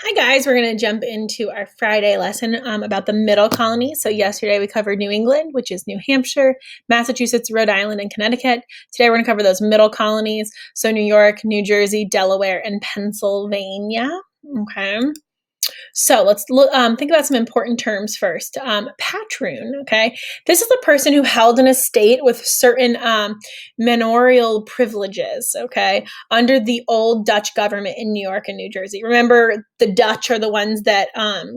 Hi guys, we're going to jump into our Friday lesson about the middle colonies. So yesterday we covered New England, which is New Hampshire, Massachusetts, Rhode Island, and Connecticut. Today we're going to cover those middle colonies. So New York, New Jersey, Delaware, and Pennsylvania. Okay. So let's think about some important terms first. Patroon, okay? This is the person who held an estate with certain manorial privileges, okay, under the old Dutch government in New York and New Jersey. Remember, the Dutch are the ones that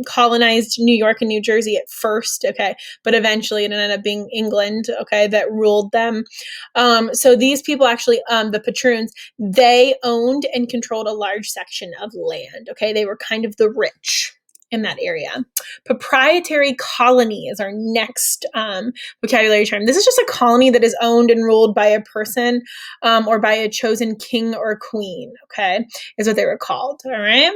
colonized New York and New Jersey at first, okay, but eventually it ended up being England, okay, that ruled them. So these people actually, the patroons, they owned and controlled a large section of land, okay? They were kind of the rich in that area. Proprietary colony is our next vocabulary term. This is just a colony that is owned and ruled by a person or by a chosen king or queen, okay, is what they were called, all right?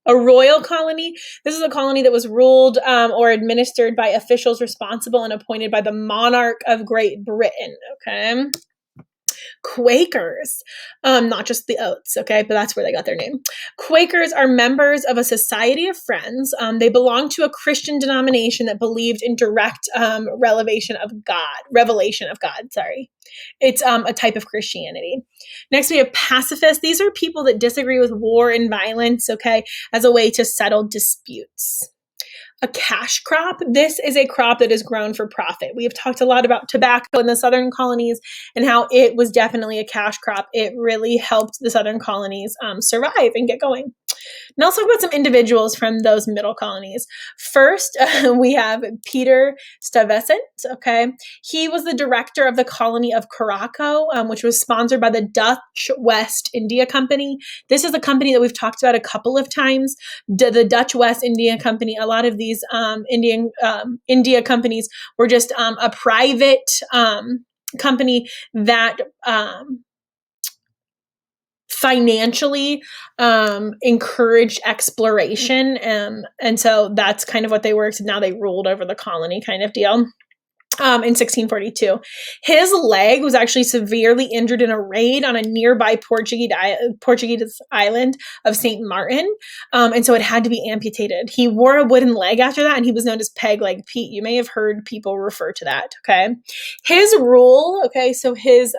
A royal colony, this is a colony that was ruled or administered by officials responsible and appointed by the monarch of Great Britain, okay? Quakers, not just the oats, okay, but that's where they got their name. Quakers are members of a society of friends. They belong to a Christian denomination that believed in direct revelation of God. Sorry, it's a type of Christianity. Next, we have pacifists. These are people that disagree with war and violence, okay, as a way to settle disputes. A cash crop. This is a crop that is grown for profit. We have talked a lot about tobacco in the southern colonies and how it was definitely a cash crop. It really helped the southern colonies survive and get going. Now let's talk about some individuals from those middle colonies. First, we have Peter Stuyvesant, okay? He was the director of the colony of Curaçao, which was sponsored by the Dutch West India Company. This is a company that we've talked about a couple of times. The Dutch West India Company, a lot of these India companies were just a private company that financially encouraged exploration. And so that's kind of what they were. So now they ruled over the colony kind of deal. In 1642. His leg was actually severely injured in a raid on a nearby Portuguese island of St. Martin. And so it had to be amputated. He wore a wooden leg after that, and he was known as Peg Leg Pete. You may have heard people refer to that, okay? His rule, okay, so his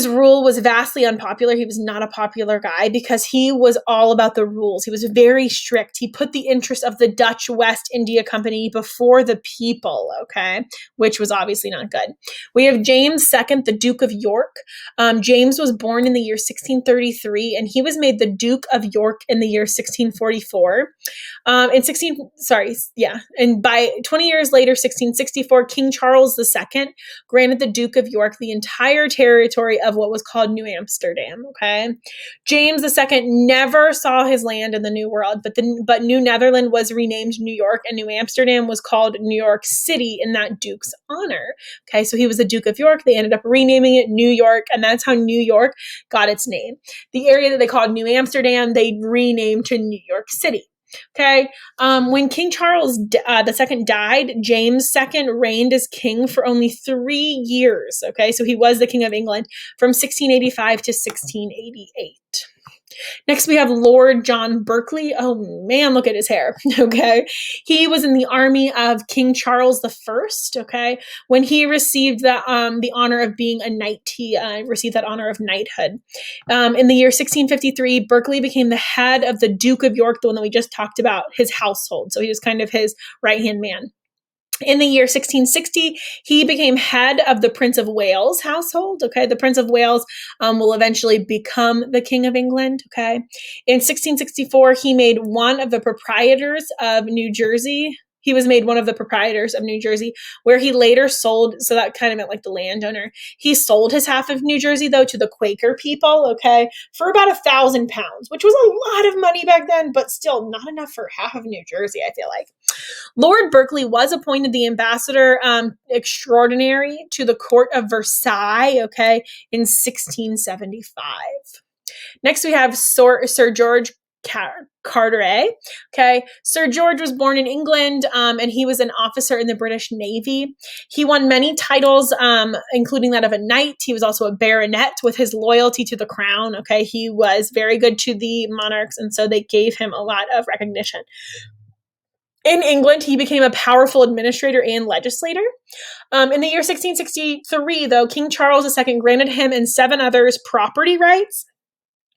rule was vastly unpopular. He was not a popular guy because he was all about the rules. He was very strict. He put the interest of the Dutch West India Company before the people, okay, which was obviously not good. We have James II, the Duke of York. James was born in the year 1633, and he was made the Duke of York in the year 1644. And by 20 years later, 1664, King Charles II granted the Duke of York the entire territory of what was called New Amsterdam, okay? James II never saw his land in the New World, but New Netherland was renamed New York, and New Amsterdam was called New York City in that Duke's honor, okay? So he was the Duke of York. They ended up renaming it New York, and that's how New York got its name. The area that they called New Amsterdam, they renamed to New York City. Okay. When King Charles II died, James II reigned as king for only 3 years. Okay. So he was the King of England from 1685 to 1688. Next, we have Lord John Berkeley. Oh man, look at his hair. Okay. He was in the army of King Charles I. Okay. When he received the honor of being a knight, he received that honor of knighthood. In the year 1653, Berkeley became the head of the Duke of York, the one that we just talked about, his household. So he was kind of his right-hand man. In the year 1660, he became head of the Prince of Wales household. Okay, the Prince of Wales will eventually become the King of England. Okay, in 1664, he made one of the proprietors of New Jersey. He was made one of the proprietors of New Jersey, where he later sold, so that kind of meant like the landowner. He sold his half of New Jersey, though, to the Quaker people, okay, for about £1,000, which was a lot of money back then, but still not enough for half of New Jersey, I feel like. Lord Berkeley was appointed the ambassador extraordinary to the court of Versailles, okay, in 1675. Next, we have Sir George Carteret. Okay. Sir George was born in England, and he was an officer in the British Navy. He won many titles, including that of a knight. He was also a baronet with his loyalty to the crown. Okay. He was very good to the monarchs, and so they gave him a lot of recognition. In England, he became a powerful administrator and legislator. In the year 1663, though, King Charles II granted him and 7 others property rights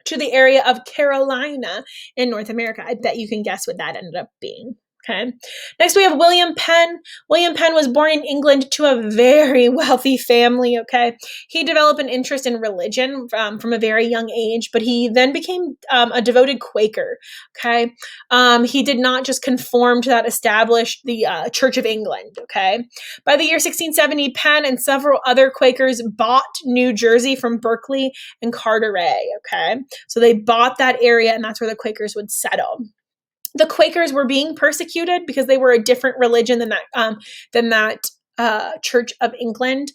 to the area of Carolina in North America. I bet you can guess what that ended up being. Okay. Next, we have William Penn. William Penn was born in England to a very wealthy family. Okay. He developed an interest in religion from a very young age, but he then became a devoted Quaker. Okay. He did not just conform to that established the Church of England. Okay. By the year 1670, Penn and several other Quakers bought New Jersey from Berkeley and Carteret. Okay. So they bought that area, and that's where the Quakers would settle. The Quakers were being persecuted because they were a different religion than that Church of England.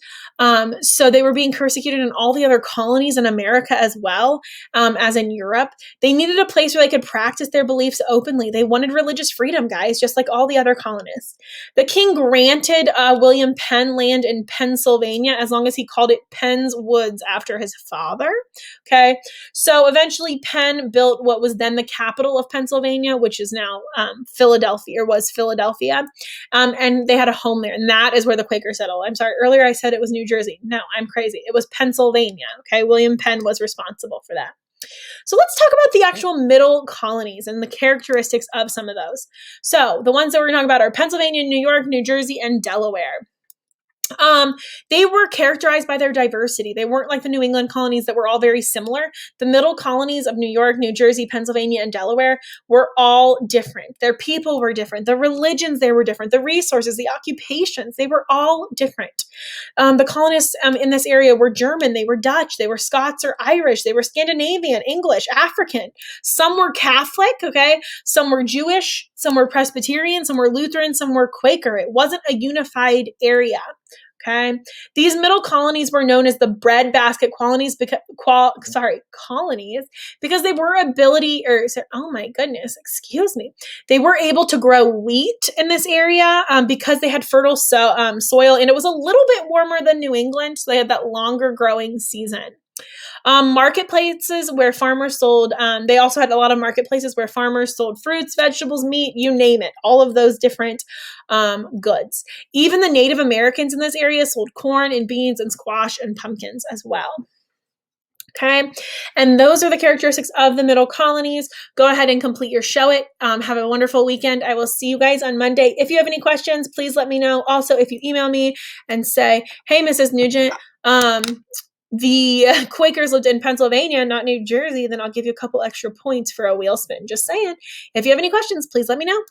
So they were being persecuted in all the other colonies in America as well, as in Europe. They needed a place where they could practice their beliefs openly. They wanted religious freedom, guys, just like all the other colonists. The king granted William Penn land in Pennsylvania as long as he called it Penn's Woods after his father. Okay. So eventually Penn built what was then the capital of Pennsylvania, which is now Philadelphia, or was Philadelphia. And they had a home there. And that is where the Quakers settled. I'm sorry, earlier I said it was New Jersey. No, I'm crazy. It was Pennsylvania. Okay. William Penn was responsible for that. So let's talk about the actual middle colonies and the characteristics of some of those. So the ones that we're talking about are Pennsylvania, New York, New Jersey, and Delaware. They were characterized by their diversity. They weren't like the New England colonies that were all very similar. The middle colonies of New York, New Jersey, Pennsylvania, and Delaware were all different. Their people were different. The religions, they were different. The resources, the occupations, they were all different. The colonists in this area were German, they were Dutch, they were Scots or Irish, they were Scandinavian, English, African. Some were Catholic, okay? Some were Jewish, some were Presbyterian, some were Lutheran, some were Quaker. It wasn't a unified area. Okay. These middle colonies were known as the breadbasket colonies because they were they were able to grow wheat in this area because they had fertile soil, and it was a little bit warmer than New England, so they had that longer growing season. Marketplaces where farmers sold, they also had a lot of marketplaces where farmers sold fruits, vegetables, meat, you name it, all of those different goods. Even the Native Americans in this area sold corn and beans and squash and pumpkins as well. Okay, and those are the characteristics of the middle colonies. Go ahead and complete your show it. Have a wonderful weekend. I will see you guys on Monday. If you have any questions, please let me know. Also, if you email me and say, hey, Mrs. Nugent, the Quakers lived in Pennsylvania, not New Jersey, then I'll give you a couple extra points for a wheel spin. Just saying. If you have any questions, please let me know.